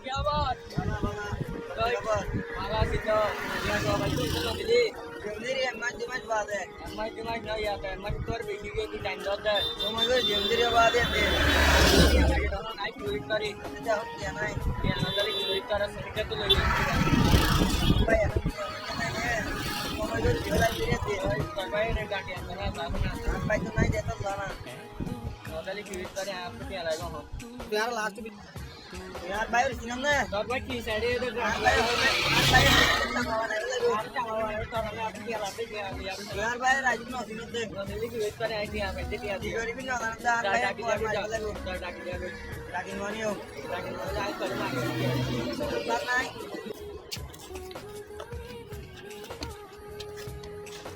क्या बात माला सीता या तो भाई तो मिली जमदीरी एम्माची बात है मैं दिमाग नहीं आता है मैं तोर बेटी के भी टाइम होता है तो मगर जमदीरी बात है ये दोनों नाइट चोरी करी जा क्या नहीं ये अंदर चोरी कर सके तो ले भाई तो मगर झोला दिरे दे भाई ने गाड़ी अंदर सामने भाई तो नहीं देता गाना अंदर चोरी करे आपको क्या लगेगा हम यार लास्ट भी यार भाई और सिनम ने तो भाई की साइड है तो भाई यार भाई राजू ने सिनम दे दिल्ली की वेट करे आई आप ऐसे किया दिगरी भी ना गाना यार भाई को मार रागिन वानी हो बात नहीं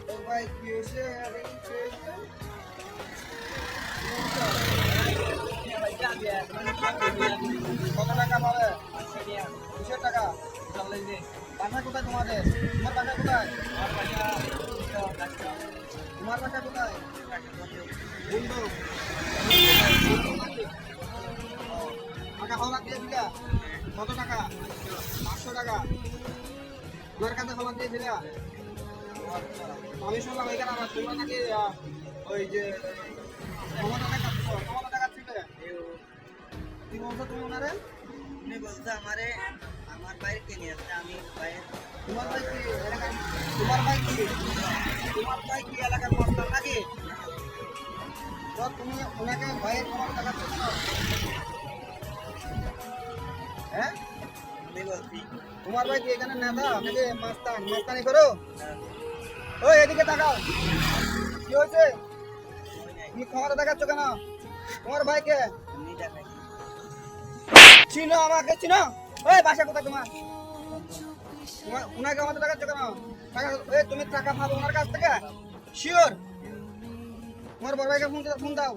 तो भाई कैसे কত টাকা পাবে 200 টাকা বাসা কোথায় তোমাদের তোমার বাসা কোথায় তোমার বাসা কোথায় বন্ধু টাকা হলা দিয়ে দিলা কত টাকা 500 টাকা তোমার কাছে হলা দিয়ে দিলা আমি শুনলাম এখানে আমার তোমরা নাকি ওই যে ক্ষমতা ছিল কি বলছো তুমি ওনারে উনি বলছে আমার বাইরে কে নিয়ে আসছে আমি বাইরে তোমার ভাই কি এলাকার তোমার ভাই কি এলাকার মস্তান নাকি তো তুমি ওনাকে ভাইয়ের ক্ষমতা দেখাচ্ছ কেন হ্যাঁ আমি বলছি তোমার ভাই কি এখানে নেতা নাকি মাস্তানি করো ওই এদিকে তাকাও কি হয়েছে তুমি ক্ষমতা দেখাচ্ছ কেন তোমার ভাইকে চিনো আমাকে চিনো ওই বাসা কোথায় তোমার উনাকে আমাদের দেখাচ্ছ কেন টাকা তুমি টাকা পাবো ওনার কাছ থেকে শিওর তোমার বড় ভাইকে ফোন দাও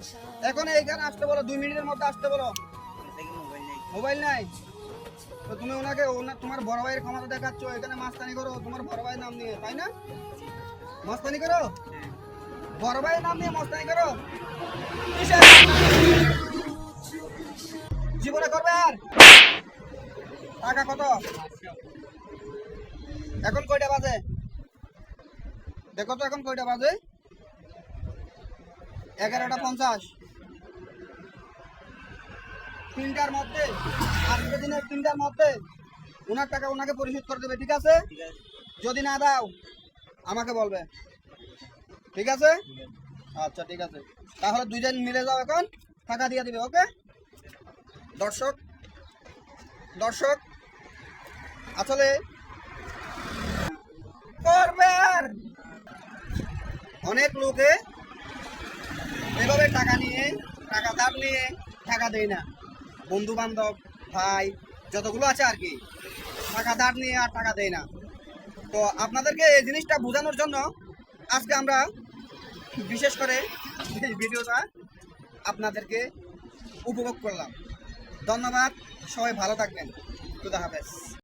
এখন এইখানে আসতে বলো 2 মিনিটের মধ্যে আসতে বলো মোবাইল নাই তো তুমি ওনাকে তোমার বড় ভাইয়ের ক্ষমতা দেখাচ্ছ এখানে মাস্তানি করো তোমার বড় ভাইয়ের নাম নিয়ে তাই না মাস্তানি করো বড় ভাইয়ের নাম নিয়ে মাস্তানি করো জীবনে করবে আর টাকা কত এখন কয়টা বাজে দেখো তো এখন কয়টা বাজে 11:50 3টার মধ্যে আজকে দিনের 3টার মধ্যে ওনার টাকা ওনাকে পরিশোধ করে দেবে ঠিক আছে যদি না দাও আমাকে বলবে ঠিক আছে আচ্ছা ঠিক আছে তাহলে দুইজন মিলে যাও এখন টাকা দিয়ে দিবে ওকে দর্শক আসলে করবে আর অনেক লোকে এভাবে টাকা নিয়ে টাকা ধার নিয়ে টাকা দেয় না বন্ধু বান্ধব ভাই যতগুলো আছে আর কি টাকা ধার নিয়ে আর টাকা দেয় না তো আপনাদেরকে এই জিনিসটা বোঝানোর জন্য আজকে আমরা বিশেষ করে এই ভিডিওটা আপনাদেরকে উপভোগ করলাম ধন্যবাদ সবাই ভালো থাকবেন খুদা হাফেজ